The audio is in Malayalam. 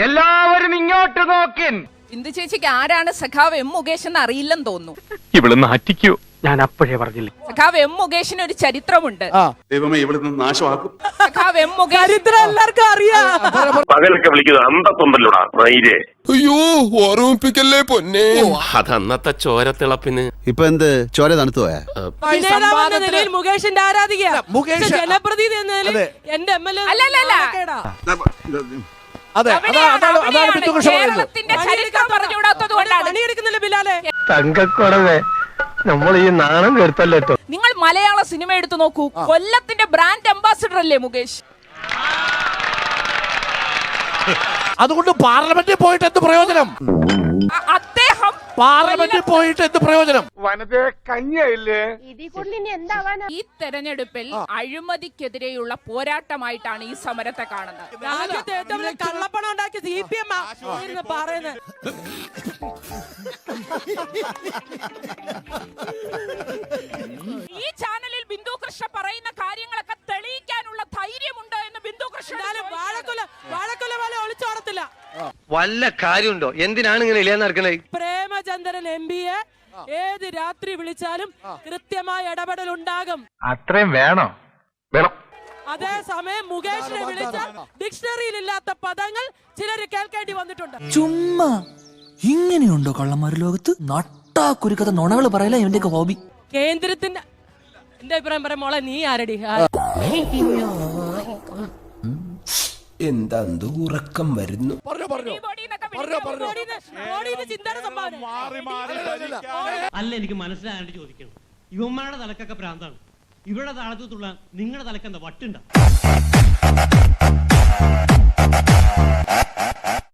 എല്ലാവരും ഇങ്ങോട്ട് നോക്കിൻ. ബിന്ദു ചേച്ചിക്ക് ആരാണ് സഖാവ് എം മുകേഷ് എന്ന് അറിയില്ലെന്ന് തോന്നുന്നു. ഇവിടെ നാറ്റിക്കോ? ഞാൻ അപ്പോഴേ പറഞ്ഞില്ലേ. സഖാവ് എം മുകേഷിന് ഒരു ചരിത്രമുണ്ട്. ദൈവമേ ഇവിടുന്ന് നാശമാക്കും. സഖാവ് എം മുകേഷ് ചരിത്രം എല്ലാവർക്കും അറിയാം. പകലൊക്കെ വിളിക്കുന്നത് അന്തത്തൊണ്ടല്ലോടാ മയിലേ. അയ്യോ ഓർമ്മിപ്പിക്കല്ലേ പൊന്നെ. അതന്നത്തെ ചോരത്തിളപ്പിന്. ഇപ്പൊ എന്ത് ചോര തണുത്തു പോയാ? അഭിനേതാവെന്ന നിലയിൽ മുകേഷിന്റെ ആരാധിക, ജനപ്രതിനിധി എന്ന നിലയിൽ എന്റെ MLA കേരളത്തിന്റെ ചരിത്രം പറഞ്ഞുകൂടാത്തത് കൊണ്ടാണ്. പണിയെടുക്കുന്നില്ല ബിലാലെ. തങ്കക്കുടവേ, നമ്മൾ ഈ നാണം കേട്ടല്ലോ. നിങ്ങൾ മലയാള സിനിമ എടുത്തു നോക്കൂ. കൊല്ലത്തിന്റെ ബ്രാൻഡ് അംബാസിഡർ അല്ലേ മുകേഷ്? അതുകൊണ്ട് പാർലമെന്റിൽ പോയിട്ട് എന്ത് പ്രയോജനം? അദ്ദേഹം പാർലമെന്റിൽ പോയിട്ട് എന്ത് പ്രയോജനം? വനത്തെ കഞ്ഞില്ലേ? ഈ തെരഞ്ഞെടുപ്പിൽ അഴിമതിക്കെതിരെയുള്ള പോരാട്ടമായിട്ടാണ് ഈ സമരത്തെ കാണുന്നത്. രാജ്യത്തെ ഏറ്റവും വലിയ കള്ളപ്പണം ഉണ്ടാക്കി CPM പറയുന്നത്. ഈ ചാനലിൽ ബിന്ദു കൃഷ്ണ പറയുന്ന കാര്യങ്ങളൊക്കെ തെളിയിക്കാനുള്ള ധൈര്യമുണ്ടോ എന്ന് ബിന്ദു കൃഷ്ണ വാഴക്കൊല പോലെ ഒളിച്ചോടത്തില്ല. വല്ല കാര്യമുണ്ടോ? എന്തിനാണ് ഇങ്ങനെ ഇല്ലാന്ന് നടക്കണേ? പ്രേമചന്ദ്രൻ MPയെ ഏത് രാത്രി വിളിച്ചാലും കൃത്യമായ ഇടപെടൽ ഉണ്ടാകും. അത്രയും വേണോ? വേണം. അതേസമയം മുകേഷിനെ വിളിച്ച ഡിക്ഷണറിയിൽ ഇല്ലാത്ത പദങ്ങൾ ചിലര് കേൾക്കേണ്ടി വന്നിട്ടുണ്ട്. ചുമ്മാ ഇങ്ങനെയുണ്ടോ കള്ളന്മാര് ലോകത്ത്? നട്ടാ കുരുക്കഥ നുണകൾ പറയല ഇവന്റെയൊക്കെ ഹോബി. കേന്ദ്രത്തിന്റെ എന്റെ അഭിപ്രായം പറയാം. മോളെ നീ ആരടി? എന്താ ഉറക്കം വരുന്നു? അല്ല, എനിക്ക് മനസ്സിലാകാണ്ട് ചോദിക്കണം. ഇവന്മാരുടെ തലക്കൊക്കെ പ്രാന്താണ്. ഇവിടെ താളത്തുള്ള നിങ്ങളുടെ തലക്കെന്താ വട്ടുണ്ടോ?